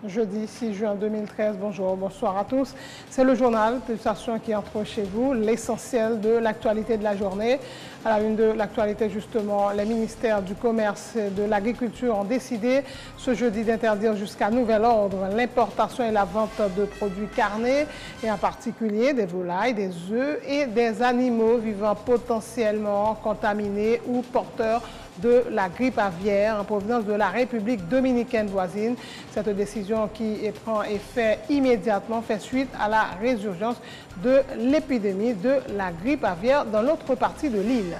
Jeudi 6 juin 2013, bonsoir à tous. C'est le journal Pulsation qui entre chez vous, l'essentiel de l'actualité de la journée. À la une de l'actualité, justement, les ministères du Commerce et de l'Agriculture ont décidé ce jeudi d'interdire jusqu'à nouvel ordre l'importation et la vente de produits carnés, et en particulier des volailles, des œufs et des animaux vivant potentiellement contaminés ou porteurs de la grippe aviaire en provenance de la République dominicaine voisine. Cette décision qui prend effet immédiatement fait suite à la résurgence de l'épidémie de la grippe aviaire dans l'autre partie de l'île.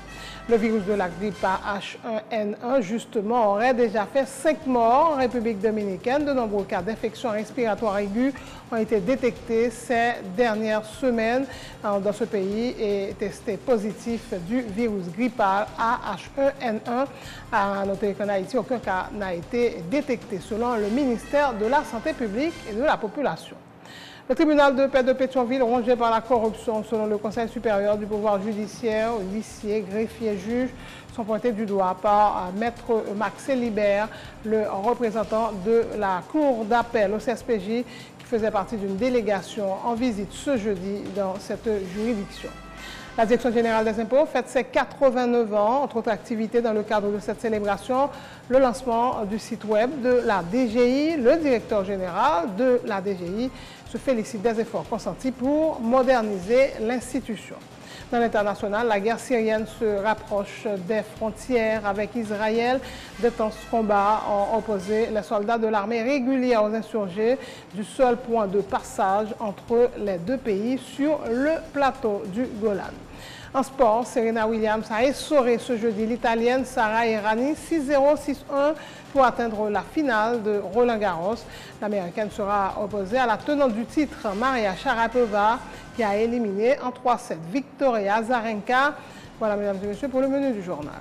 Le virus de la grippe H1N1, justement, aurait déjà fait 5 morts en République dominicaine. De nombreux cas d'infection respiratoire aiguë ont été détectés ces dernières semaines dans ce pays et testés positifs du virus grippal H1N1. À noter qu'en Haïti, aucun cas n'a été détecté selon le ministère de la Santé publique et de la Population. Le tribunal de paix de Pétionville, rongé par la corruption, selon le Conseil supérieur du pouvoir judiciaire, huissiers, greffiers, juges, sont pointés du doigt par Maître Max Libert, le représentant de la Cour d'appel au CSPJ, qui faisait partie d'une délégation en visite ce jeudi dans cette juridiction. La Direction générale des impôts fête ses 89 ans, entre autres activités dans le cadre de cette célébration, le lancement du site web de la DGI. Le directeur général de la DGI se félicite des efforts consentis pour moderniser l'institution. Dans l'international, la guerre syrienne se rapproche des frontières avec Israël. D'intenses combats ont opposé les soldats de l'armée régulière aux insurgés du seul point de passage entre les deux pays sur le plateau du Golan. En sport, Serena Williams a essoré ce jeudi l'Italienne Sara Errani 6-0, 6-1 pour atteindre la finale de Roland-Garros. L'Américaine sera opposée à la tenante du titre, Maria Sharapova, qui a éliminé en 3-7 Victoria Azarenka. Voilà, mesdames et messieurs, pour le menu du journal.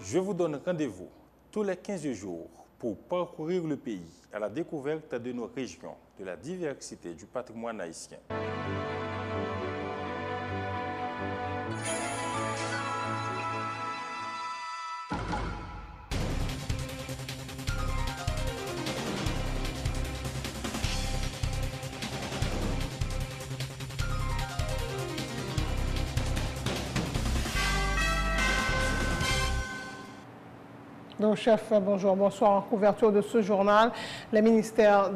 Je vous donne rendez-vous tous les 15 jours pour parcourir le pays à la découverte de nos régions, de la diversité du patrimoine haïtien. Donc, chef, bonjour, bonsoir. En couverture de ce journal, les ministères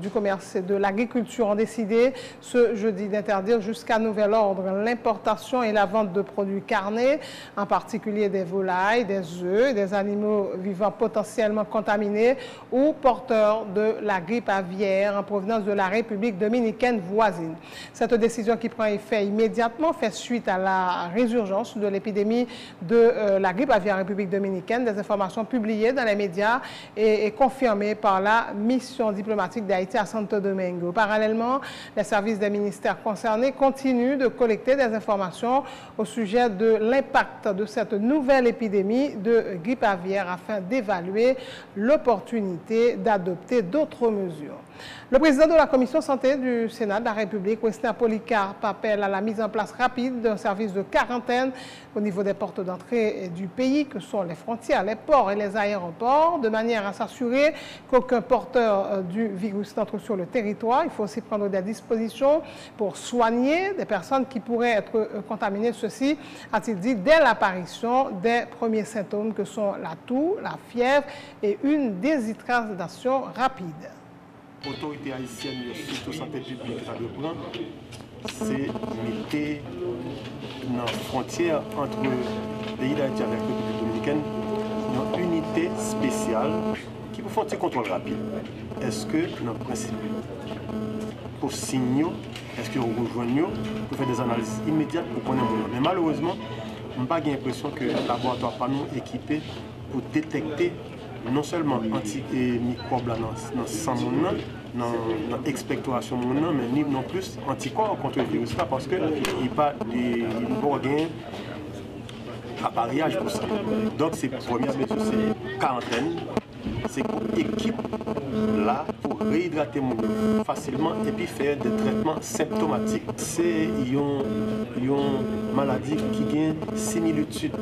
du Commerce et de l'Agriculture ont décidé ce jeudi d'interdire jusqu'à nouvel ordre l'importation et la vente de produits carnés, en particulier des volailles, des œufs et des animaux vivants potentiellement contaminés ou porteurs de la grippe aviaire en provenance de la République dominicaine voisine. Cette décision qui prend effet immédiatement fait suite à la résurgence de l'épidémie de la grippe aviaire en République dominicaine. Des informations publiées dans les médias et confirmées par la mission diplomatique d'Haïti à Santo Domingo. Parallèlement, les services des ministères concernés continuent de collecter des informations au sujet de l'impact de cette nouvelle épidémie de grippe aviaire afin d'évaluer l'opportunité d'adopter d'autres mesures. Le président de la Commission santé du Sénat de la République, Westner Polycarpe, appelle à la mise en place rapide d'un service de quarantaine au niveau des portes d'entrée du pays, que sont les frontières, les ports et les aéroports, de manière à s'assurer qu'aucun porteur du virus n'entre sur le territoire. Il faut aussi prendre des dispositions pour soigner des personnes qui pourraient être contaminées. Ceci, a-t-il dit, dès l'apparition des premiers symptômes que sont la toux, la fièvre et une déshydratation rapide. L'autorité haïtienne de santé publique à prendre, c'est mettre dans la frontière entre le pays d'Haïti et la République dominicaine une unité spéciale qui peut faire un contrôle rapide. Est-ce que, dans le principe, pour signer, est-ce que vous rejoignez pour faire des analyses immédiates pour connaître le monde? Mais malheureusement, je n'ai pas l'impression que le laboratoire pas nous équipé pour détecter non seulement anti-microbe dans le sang, dans l'expectoration, mais non plus anticorps contre le virus là, parce qu'il n'y a pas de appareillage pour ça. Donc, c'est première mesure, c'est quarantaine. C'est une équipe là pour réhydrater mon eau facilement et puis faire des traitements symptomatiques. C'est une maladie qui a similitude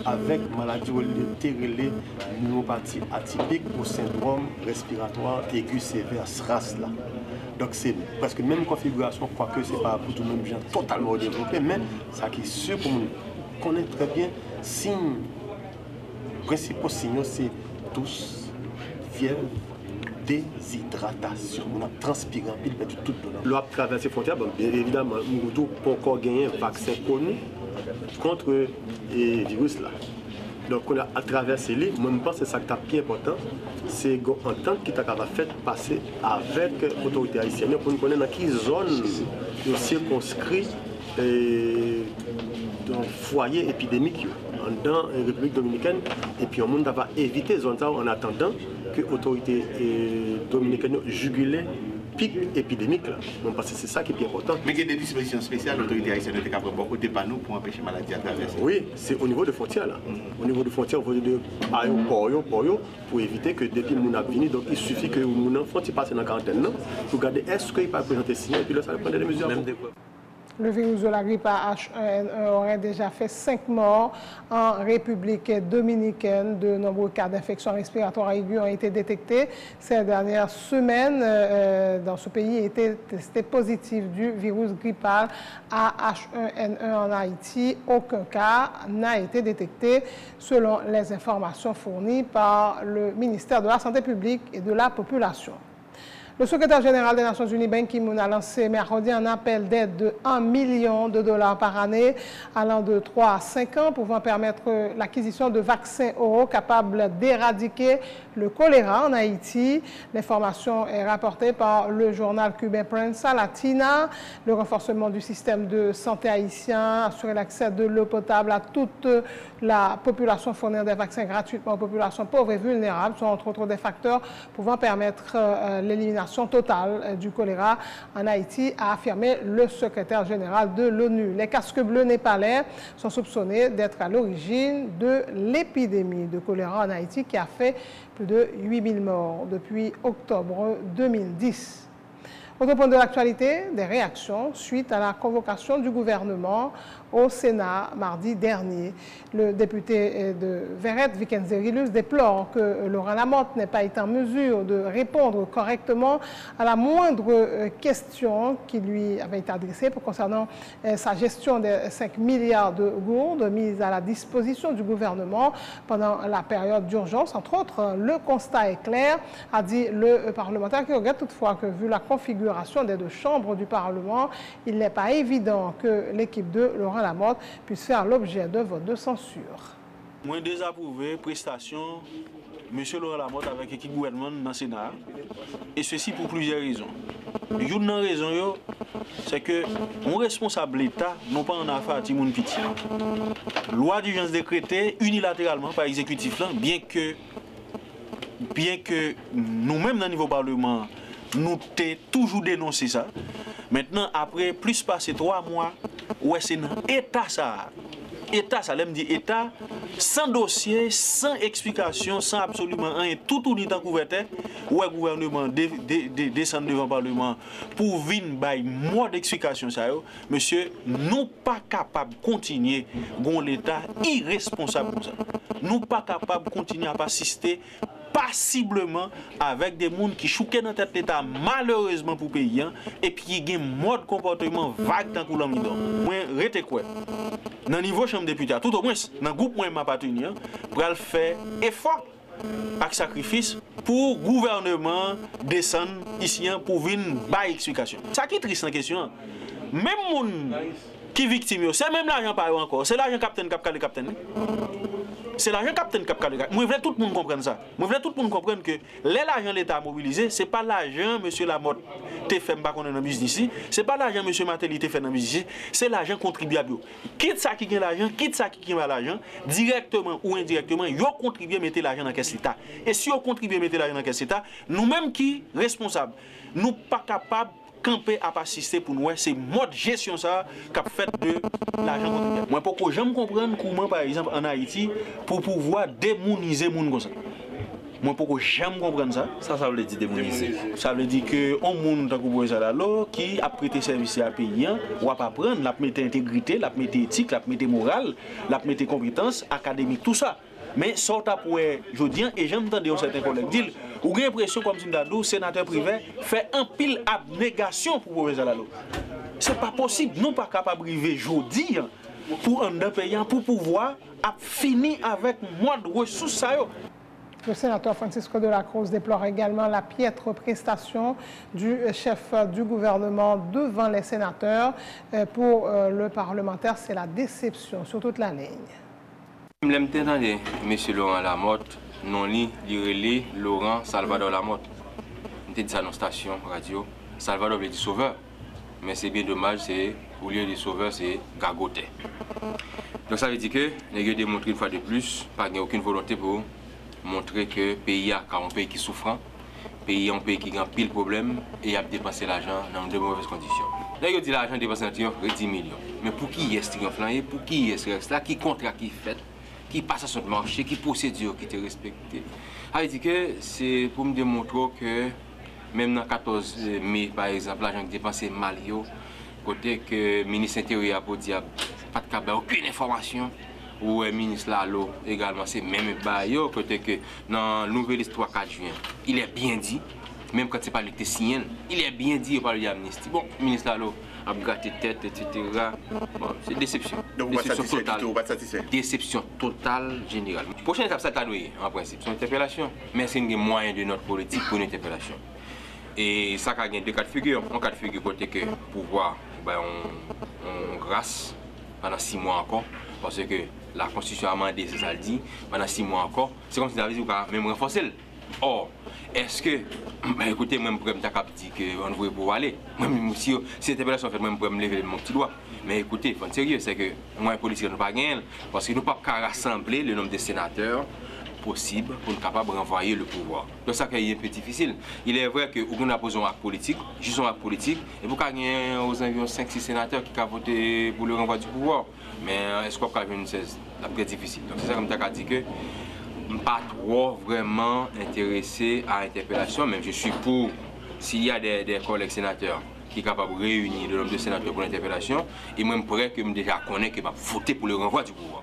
avec maladie relée pneumopathie atypique au syndrome respiratoire aigu sévère SRAS là. Donc c'est presque la même configuration, quoique ce n'est pas pour tout le monde bien totalement développé, mais ça qui est sûr pour nous connaître très bien signes, principaux signaux, c'est tous fièvre, déshydratation. On a transpiré en pile, mais tout dedans. L'on a traversé les frontières, bon, bien évidemment, nous avons encore gagné un vaccin connu contre le virus là. Donc on a traversé les, moi je pense que c'est ça qui est important, c'est une entente qui est fait passer avec l'autorité haïtienne pour nous connaître dans quelle zone nous circonscrit dans le foyer épidémique dans la République dominicaine, et puis on va éviter zone ça en attendant que l'autorité dominicaine jugule pic épidémique là. Bon, parce que c'est ça qui est important. Mais il y a des dispositions spéciales, l'autorité haïtienne est capable de beaucoup de panneaux pour empêcher la maladie à traverser. Oui, c'est au niveau des frontières là. Au niveau des frontières, au niveau de aéroport, pour éviter que depuis que nous avons venu, donc il suffit que nous avons passé dans la quarantaine pour regarder est-ce qu'il peut présenter signe et puis là ça va prendre des mesures. Le virus de la grippe H1N1 aurait déjà fait 5 morts en République dominicaine. De nombreux cas d'infection respiratoire aiguë ont été détectés ces dernières semaines. Dans ce pays, étaient testés positifs du virus grippal H1N1 en Haïti. Aucun cas n'a été détecté selon les informations fournies par le ministère de la Santé publique et de la Population. Le secrétaire général des Nations Unies, Ban Ki-moon, a lancé mercredi un appel d'aide de $1 million par année, allant de 3 à 5 ans, pouvant permettre l'acquisition de vaccins oraux capables d'éradiquer le choléra en Haïti. L'information est rapportée par le journal cubain Prensa Latina. Le renforcement du système de santé haïtien, assurer l'accès de l'eau potable à toute la population, fournir des vaccins gratuitement aux populations pauvres et vulnérables sont entre autres des facteurs pouvant permettre l'élimination totale du choléra en Haïti, a affirmé le secrétaire général de l'ONU. Les casques bleus népalais sont soupçonnés d'être à l'origine de l'épidémie de choléra en Haïti qui a fait plus de 8000 morts depuis octobre 2010. Autre point de l'actualité, des réactions suite à la convocation du gouvernement au Sénat mardi dernier. Le député de Verrette, Vikenzerilus, déplore que Laurent Lamotte n'ait pas été en mesure de répondre correctement à la moindre question qui lui avait été adressée concernant sa gestion des 5 milliards de gourdes mises à la disposition du gouvernement pendant la période d'urgence. Entre autres, le constat est clair, a dit le parlementaire, qui regrette toutefois que, vu la configuration des deux chambres du Parlement, il n'est pas évident que l'équipe de Laurent Lamotte puisse faire l'objet d'un vote de censure. Moi, désapprouvé prestation M. Laurent Lamotte avec l'équipe gouvernement dans le Sénat, et ceci pour plusieurs raisons. Une raison, c'est que mon responsable l'État n'a pas en affaire à Timoun Piti. Loi d'urgence décrétée unilatéralement par l'exécutif, bien que nous-mêmes, dans le niveau Parlement, nous avons toujours dénoncé ça. Maintenant, après plus passé 3 mois, ouais, c'est dans l'État ça. État, ça l'aime dire État, sans dossier, sans explication, sans absolument rien, tout unité en couverture, où le gouvernement descend devant le Parlement pour venir bailler moins d'explications. Monsieur, nous pas capables de continuer dans l'État irresponsable comme ça. Nous pas capables de continuer à assister passiblement avec des gens qui chouquent dans tête l'État malheureusement pour payer et puis il y a un mode comportement vague dans le monde. Moi, rete quoi? Dans le niveau chambre député, tout au moins, dans le groupe moi m'a appartenu, pour faire effort avec sacrifice pour le gouvernement descendre ici pour venir bailler explication. Ça qui est triste en question. Même les gens qui sont victimes, c'est même l'argent pas encore, c'est l'argent capitaine qui a le capitaine. C'est l'argent capitaine cap Moi, je veux tout le monde comprendre ça. Moi, je veux tout le monde comprendre que l'argent l'État a mobilisé, c'est pas l'argent monsieur Lamotte te fait pas qu'on est dans business ici, c'est pas l'argent monsieur Matéli te fait dans business ici, c'est l'argent contribuable. Quitte ça qui gagne l'argent, quitte ça qui gagne l'argent, directement ou indirectement, yo contribuer mettre l'argent dans caisse l'État. Et si on contribue mettre l'argent dans caisse l'État, nous-mêmes qui responsables, nous pas capables camper à assister pour nous, c'est mode gestion ça qu'a fait de l'argent contribuable. Moi pourquoi j'aime comprendre comment par exemple en Haïti pour pouvoir démoniser moun comme ça. Moi pourquoi j'aime comprendre ça. Ça veut dire démoniser. Ça veut dire que on moun tant que ça là qui a prêté service à paysan, ou à pas prendre, l'a mettre intégrité, l'a mettre éthique, l'a mettre morale, l'a mettre compétences académiques tout ça. Mais ça pour aujourd'hui et j'aime entendre certains collègues dire ou j'ai l'impression comme si le sénateur privé fait un pile abnégation pour professeur Lalo. C'est pas possible, nous pas capable d'arriver aujourd'hui pour un paysan pour pouvoir finir avec moins de ressources ça. Le sénateur Francisco de la Cruz déplore également la piètre prestation du chef du gouvernement devant les sénateurs. Pour le parlementaire, c'est la déception sur toute la ligne. Je m'entendais, M. Laurent Lamotte, non li relais Laurent Salvador Lamotte. Je dit ça dans la station radio. Salvador veut dire sauveur. Mais c'est bien dommage, c'est au lieu de sauveur, c'est gagoté. Donc ça veut dire que les gars démontrent une fois de plus, pas aucune volonté pour montrer que le pays est un pays qui souffre, le pays est un pays qui a pile de problèmes et il a dépensé l'argent dans de mauvaises conditions. Là, il dit l'argent dépensé dans 10 millions. Mais pour qui est-ce qu'il y a pour qui est-ce qu'il y a qui contrat qui fait, qui passe sur le marché, qui procédure qui est respectée. Ça dit que c'est pour me démontrer que même dans le 14 mai, par exemple, l'argent qui est dépensé mal, côté que le ministre intérieur a dit pas de aucune information. Ou le ministre Lalo également, c'est même bail, côté que dans la nouvelle histoire 4 juin, il est bien dit, même quand c'est pas l'été signé, il est bien dit par l'amnistie. Bon, le ministre Lalo a gratté tête, etc. Bon, c'est déception. Donc, déception totale. Déception totale générale. Prochaine étape, ça t'a noué, en principe, c'est une interpellation. Mais c'est un moyen de notre politique pour une interpellation. Et ça a gagné deux cas de figure. Un cas de figure côté que pouvoir, ben, on grâce pendant 6 mois encore. Parce que la Constitution a demandé, c'est ça le dit, pendant 6 mois encore, c'est comme si David a même renforcé. Or, est-ce que, ben écoutez, moi, je dis qu'on ne veut pas aller. Si cette interpellation fait, moi, je peux me lever mon petit doigt. Mais écoutez, il faut être sérieux, c'est que moi, les policiers ne pas gagner, parce que nous ne pouvons pas rassembler le nombre de sénateurs possible pour être capable de renvoyer le pouvoir. Donc ça qui est un peu difficile. Il est vrai qu'on a posé un acte politique, juste un acte politique, et pour qu'il y ait aux environ 5-6 sénateurs qui ont voté pour le renvoi du pouvoir. Mais est-ce qu'on peut avoir une 16? C'est très difficile. Donc c'est ça comme tu as dit que je ne suis pas trop vraiment intéressé à l'interpellation, même je suis pour, s'il y a des collègues sénateurs qui sont capables de réunir le nombre de sénateurs pour l'interpellation, et moi je pourrais que je déjà connais que je vais voter pour le renvoi du pouvoir.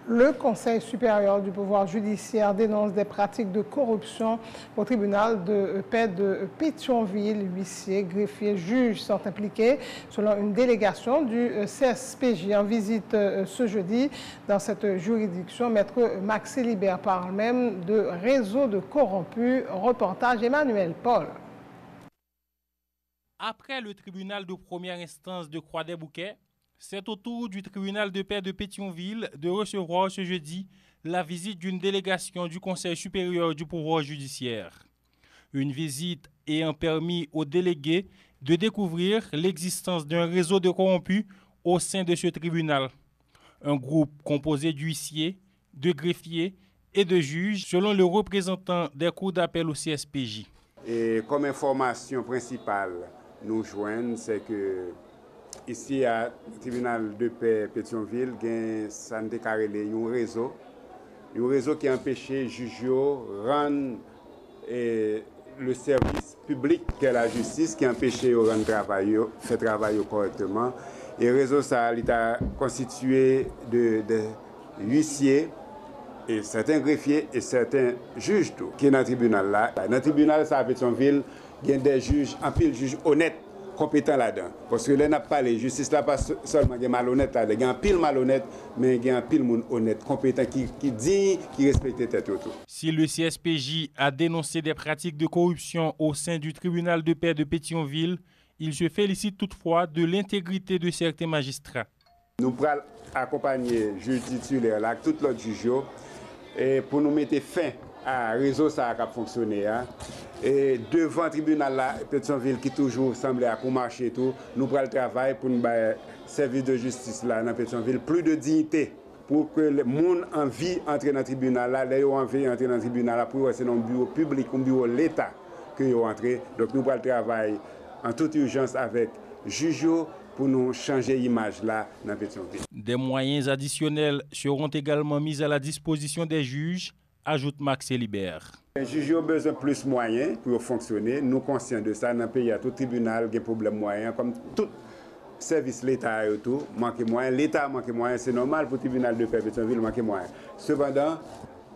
Le Conseil supérieur du pouvoir judiciaire dénonce des pratiques de corruption au tribunal de paix de Pétionville. Huissiers, greffiers, juges sont impliqués selon une délégation du CSPJ en visite ce jeudi dans cette juridiction. Maître Max Célibert parle même de réseau de corrompus. Reportage Emmanuel Paul. Après le tribunal de première instance de Croix-des-Bouquets, c'est au tour du tribunal de paix de Pétionville de recevoir ce jeudi la visite d'une délégation du Conseil supérieur du pouvoir judiciaire. Une visite ayant permis aux délégués de découvrir l'existence d'un réseau de corrompus au sein de ce tribunal. Un groupe composé d'huissiers, de greffiers et de juges, selon le représentant des cours d'appel au CSPJ. Et comme information principale, nous joignent, c'est que ici, à tribunal de paix Pétionville, il y a un réseau qui a empêché les juges de rendre le service public qu'est la justice, qui a empêché de rendre faire travail correctement. Et le réseau ça, il est constitué de huissiers, et certains greffiers et certains juges qui sont dans le tribunal là. Dans le tribunal à Pétionville, il y a des juges, un pile de juges honnêtes, compétent là-dedans. Parce que là, n'a pas les justice là, pas seulement des malhonnêtes là, il y a un pile malhonnête, mais il y a un pile monde honnête, compétent, qui dit, qui respecte tête autour. Si le CSPJ a dénoncé des pratiques de corruption au sein du tribunal de paix de Pétionville, il se félicite toutefois de l'intégrité de certains magistrats. Nous pourrons accompagner le juge titulaire là, tout l'autre juge, et pour nous mettre fin à réseau ça qui a fonctionné. Hein. Et devant le tribunal là, Pétionville qui toujours semblait à marcher tout, nous prenons le travail pour nous faire service de justice là dans Pétionville plus de dignité pour que le monde en vie entre dans le tribunal là, les gens en vie entrer dans le tribunal là pour c'est dans le bureau public ou bureau de l'État que ils entrent. Donc nous prenons le travail en toute urgence avec juge pour nous changer l'image là dans Pétionville. Des moyens additionnels seront également mis à la disposition des juges, ajoute Max Elibert. Les juges ont besoin de plus de moyens pour fonctionner. Nous sommes conscients de ça. Dans le pays, il y a tout tribunal qui a des problèmes de moyens. Comme tout service de l'État, manque de moyens. L'État manque de moyens. C'est normal pour le tribunal de paix Pétionville manque de moyens. Cependant,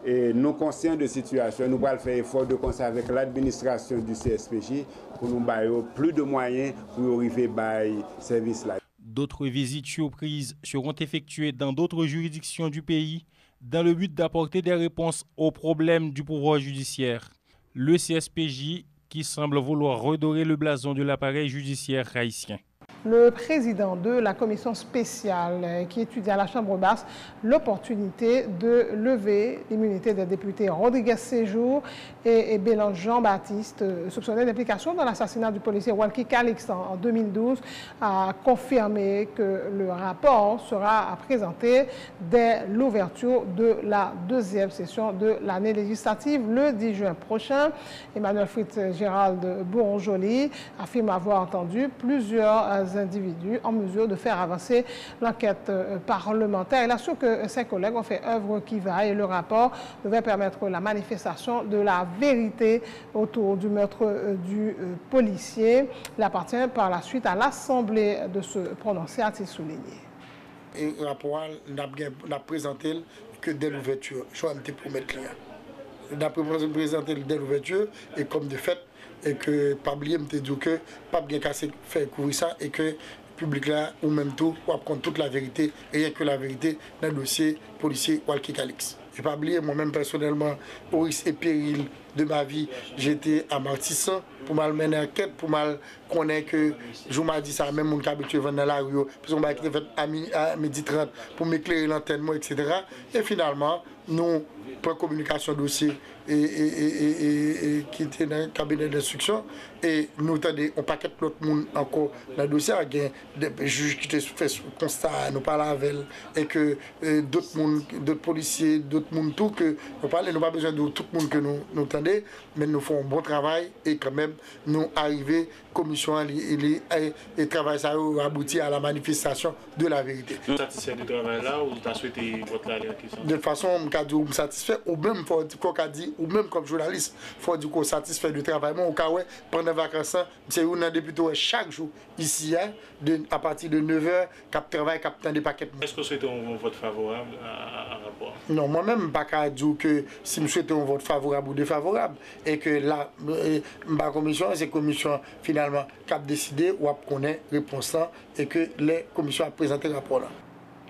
nous sommes conscients de la situation. Nous allons faire effort de concert avec l'administration du CSPJ pour nous donner plus de moyens pour arriver à ce service-là. D'autres visites surprises seront effectuées dans d'autres juridictions du pays dans le but d'apporter des réponses aux problèmes du pouvoir judiciaire. Le CSPJ qui semble vouloir redorer le blason de l'appareil judiciaire haïtien. Le président de la commission spéciale qui étudie à la Chambre basse l'opportunité de lever l'immunité des députés Rodriguez Séjour et Bélange Jean-Baptiste, soupçonnés d'implication dans l'assassinat du policier Walkie Calix en 2012, a confirmé que le rapport sera présenté dès l'ouverture de la deuxième session de l'année législative le 10 juin prochain. Emmanuel Fritz Gérald Bourjoli affirme avoir entendu plusieurs individus en mesure de faire avancer l'enquête parlementaire. Il assure que ses collègues ont fait œuvre qui va et le rapport devait permettre la manifestation de la vérité autour du meurtre du policier. Il appartient par la suite à l'Assemblée de se prononcer, a-t-il souligné. Le rapport n'a présenté que dès l'ouverture. Je vais promettre là. N'a présenté dès l'ouverture et comme de fait, et que pas oublier me dit que pas bien casser faire courir ça et que public là ou même tout pour prendre toute la vérité et rien que la vérité dans le dossier policier Walkie Calix. Je pas oublier moi-même personnellement au risque et péril de ma vie, j'étais à Martissan pour mal mener enquête pour mal connaître que je m'a dit ça même mon habitué vendre dans la rue parce qu'on m'a fait à midi 30 pour m'éclairer l'antenne etc. Et finalement nous pour communication dossier et qui était dans le cabinet d'instruction et nous attendons on paquet l'autre monde encore dans le dossier il y a des juges qui ont fait constat nous parlons avec et que d'autres policiers d'autres monde tout que nous parlons nous pas besoin de tout le monde que nous attendons mais nous faisons un bon travail et quand même nous arriver commission et travail ça a abouti à la manifestation de la vérité. Vous êtes satisfait du travail là ou vous avez souhaité votre la question? De toute façon, je suis satisfait ou même ou même comme journaliste, il faut dire qu'on est satisfait du travail. Moi, au cas où, pendant les vacances, c'est un député chaque jour ici, à partir de 9h, qui travaille, qui attend des paquets. Est-ce que vous souhaitez un vote favorable à rapport? Non, moi-même, je ne peux pas dire que si je souhaite un vote favorable ou défavorable, et que la commission, c'est la commission finalement qui a décidé ou a connaît réponse et que les commissions ont présenté le rapport là.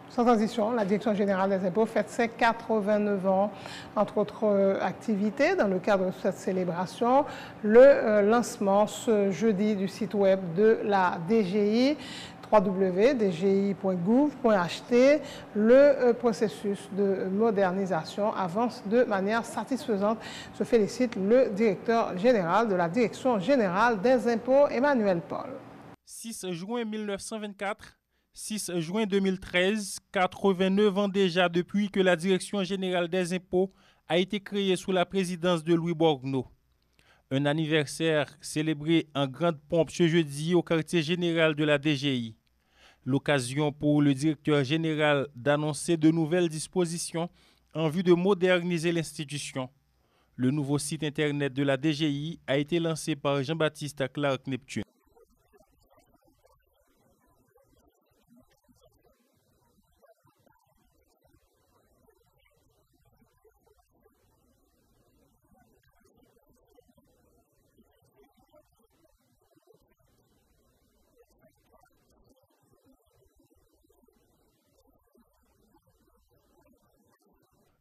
Sans transition, la Direction générale des impôts fête ses 89 ans, entre autres activités. Dans le cadre de cette célébration, le lancement ce jeudi du site web de la DGI, www.dgi.gouv.ht. Le processus de modernisation avance de manière satisfaisante, se félicite le directeur général de la Direction générale des impôts, Emmanuel Paul. 6 juin 1924. 6 juin 2013, 89 ans déjà depuis que la Direction générale des impôts a été créée sous la présidence de Louis Borgneau. Un anniversaire célébré en grande pompe ce jeudi au quartier général de la DGI. L'occasion pour le directeur général d'annoncer de nouvelles dispositions en vue de moderniser l'institution. Le nouveau site internet de la DGI a été lancé par Jean-Baptiste Clark Neptune.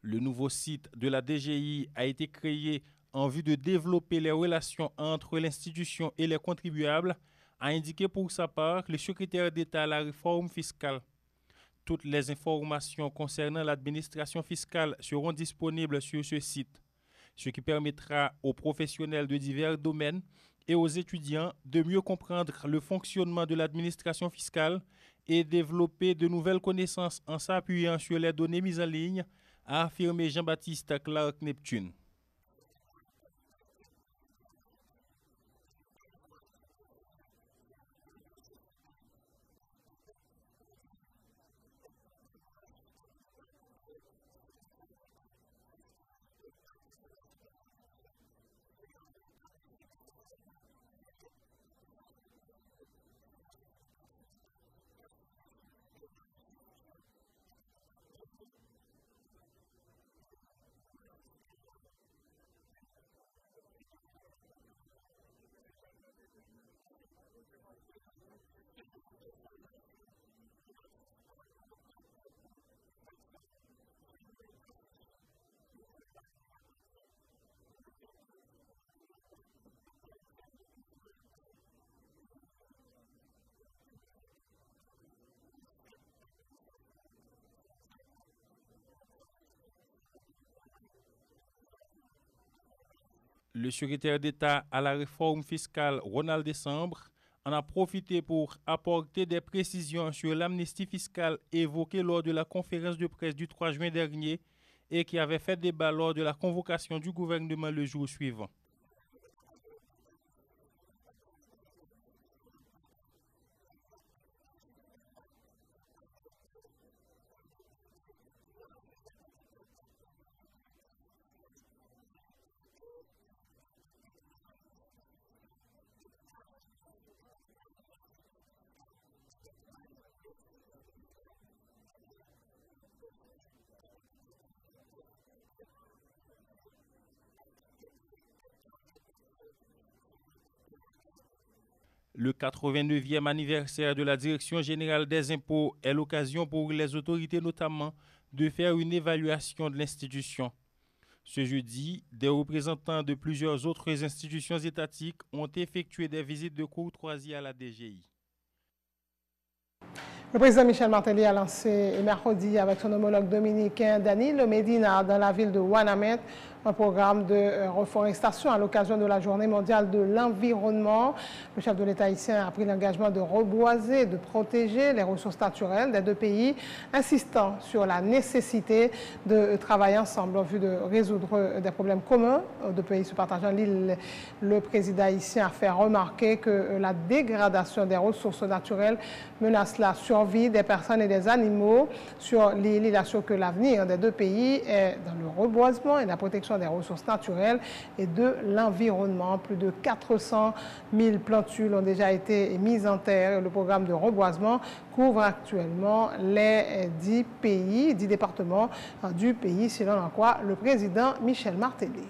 Le nouveau site de la DGI a été créé en vue de développer les relations entre l'institution et les contribuables, a indiqué pour sa part le secrétaire d'État à la réforme fiscale. Toutes les informations concernant l'administration fiscale seront disponibles sur ce site, ce qui permettra aux professionnels de divers domaines et aux étudiants de mieux comprendre le fonctionnement de l'administration fiscale et développer de nouvelles connaissances en s'appuyant sur les données mises en ligne, a affirmé Jean-Baptiste Clark Neptune. Le secrétaire d'État à la réforme fiscale, Ronald Décembre, en a profité pour apporter des précisions sur l'amnistie fiscale évoquée lors de la conférence de presse du 3 juin dernier et qui avait fait débat lors de la convocation du gouvernement le jour suivant. Le 89e anniversaire de la Direction générale des impôts est l'occasion pour les autorités notamment de faire une évaluation de l'institution. Ce jeudi, des représentants de plusieurs autres institutions étatiques ont effectué des visites de courtoisie à la DGI. Le président Michel Martelly a lancé mercredi avec son homologue dominicain Danilo Medina dans la ville de Ouanamet un programme de reforestation à l'occasion de la Journée mondiale de l'environnement. Le chef de l'État haïtien a pris l'engagement de reboiser, de protéger les ressources naturelles des deux pays, insistant sur la nécessité de travailler ensemble en vue de résoudre des problèmes communs de pays se partageant l'île. Le président haïtien a fait remarquer que la dégradation des ressources naturelles menace la survie des personnes et des animaux sur l'île. Il assure que l'avenir des deux pays est dans le reboisement et la protection des ressources naturelles et de l'environnement. Plus de 400 000 plantules ont déjà été mises en terre. Le programme de reboisement couvre actuellement les 10 départements du pays, selon en quoi le président Michel Martelly.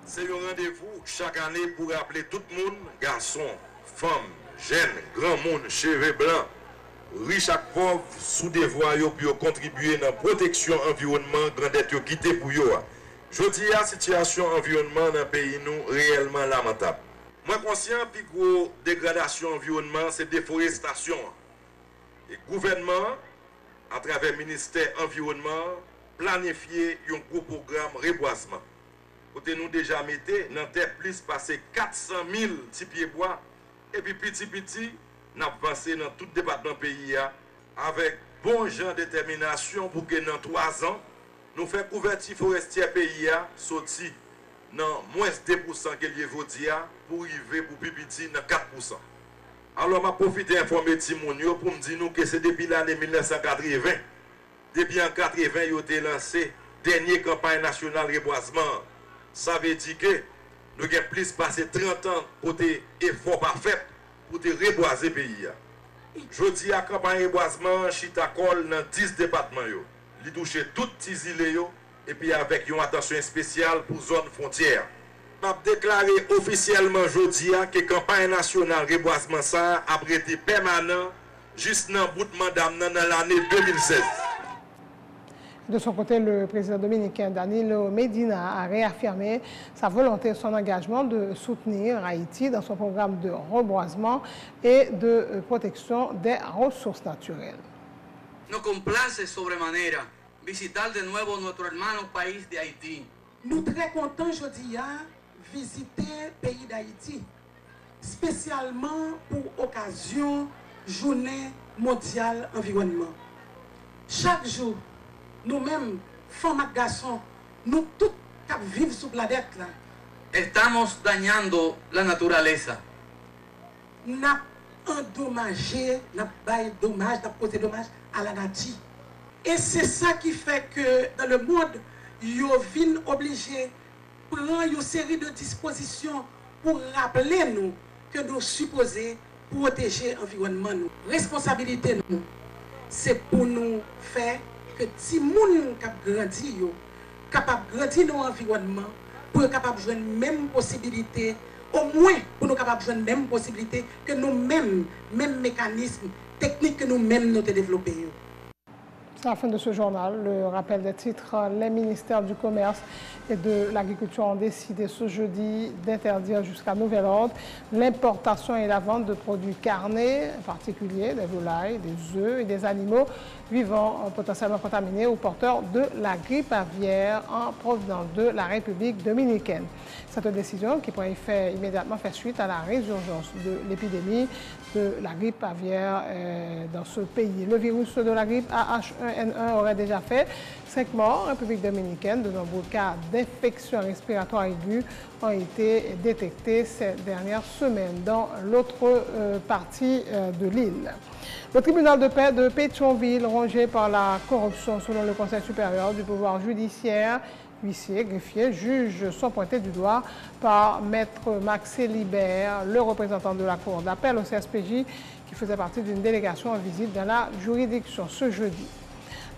C'est un rendez-vous chaque année pour rappeler tout le monde, garçons, femmes, jeunes, grand monde, cheveux blancs, riches et pauvres, sous des voies pour contribuer à la protection de l'environnement, grandette quitter pour eux. Je dis la situation environnement dans le pays nous réellement lamentable. Moi conscient que la plus dégradation environnement c'est déforestation. Et le gouvernement, à travers le ministère environnement, planifié un gros programme reboisement. Côté nous déjà mettez dans terre plus passé 400 000 petits pieds bois et puis petit n'a avancé dans tout département pays avec bon genre de détermination pour que dans 3 ans nous faisons couverture forestière pays sorti dans moins de 2% que les Vodia pour arriver pour Pipiti dans 4%. Alors, je profite d'informer Timonio pour me dire que c'est depuis l'année 1980. Depuis en 80, il a été lancé dernière campagne nationale reboisement. Ça veut dire que nous avons plus passé 30 ans pour des efforts parfaits pour reboiser le pays. Je dis à la campagne reboisement, Chitakol dans 10 départements. Il touche toutes les îles et puis avec une attention spéciale pour zone frontière. Je vais déclarer officiellement aujourd'hui que la campagne nationale reboisement ça a été permanent juste dans le bout de mandat dans l'année 2016. De son côté, le président dominicain Danilo Medina a réaffirmé sa volonté et son engagement de soutenir Haïti dans son programme de reboisement et de protection des ressources naturelles. Nos complace sobremanera visitar de nuevo nuestro hermano país de Haití. Nous très contents aujourd'hui à visiter le pays d'Haïti, spécialement pour occasion Journée mondiale environnement. Chaque jour, nous-mêmes, femmes et garçons, nous tous qui vivons sur la planète là, Estamos dañando la naturaleza. nous avons endommagé, nous avons dommage, nous avons causé dommage à la nature. Et c'est ça qui fait que dans le monde, ils viennent obligés de prendre une série de dispositions pour rappeler nous que nous supposons protéger l'environnement. Responsabilité, nous, c'est pour nous faire que si les gens qui grandissent, capables de grandir dans l'environnement, pour être capables de jouer une même possibilité, au moins pour nous capables de jouer une même possibilité que nous-mêmes, même mécanismes techniques que nous-mêmes nous développés. C'est la fin de ce journal. Le rappel des titres. Les ministères du Commerce et de l'Agriculture ont décidé ce jeudi d'interdire jusqu'à nouvel ordre l'importation et la vente de produits carnés, en particulier des volailles, des œufs et des animaux vivants potentiellement contaminés ou porteurs de la grippe aviaire en provenance de la République dominicaine. Cette décision, qui pourrait effet immédiatement, fait suite à la résurgence de l'épidémie de la grippe aviaire dans ce pays. Le virus de la grippe AH1N1 aurait déjà fait 5 morts en République dominicaine. De nombreux cas d'infection respiratoire aiguë ont été détectés ces dernières semaines dans l'autre partie de l'île. Le tribunal de paix de Pétionville, rongé par la corruption selon le Conseil supérieur du pouvoir judiciaire, huissiers, greffiers, juges sont pointés du doigt par Maître Max Libert, le représentant de la Cour d'appel au CSPJ, qui faisait partie d'une délégation en visite dans la juridiction ce jeudi.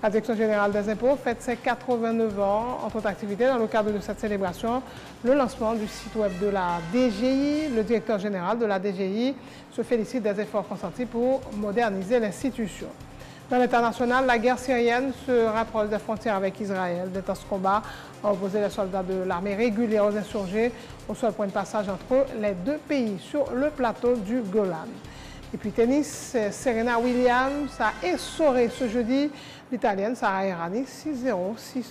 La Direction générale des impôts fête ses 89 ans en toute activité. Dans le cadre de cette célébration, le lancement du site web de la DGI, le directeur général de la DGI se félicite des efforts consentis pour moderniser l'institution. Dans l'international, la guerre syrienne se rapproche des frontières avec Israël. D'intenses combats ont opposé les soldats de l'armée régulière aux insurgés au seul point de passage entre les deux pays sur le plateau du Golan. Et puis tennis, Serena Williams a essoré ce jeudi l'Italienne Sara Errani 6-0, 6-1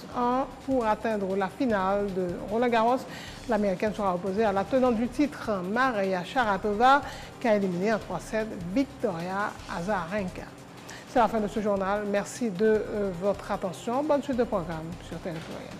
pour atteindre la finale de Roland-Garros. L'Américaine sera opposée à la tenante du titre, Maria Sharapova, qui a éliminé en 3-7 Victoria Azarenka. C'est la fin de ce journal. Merci de votre attention. Bonne suite de programme sur Territorial.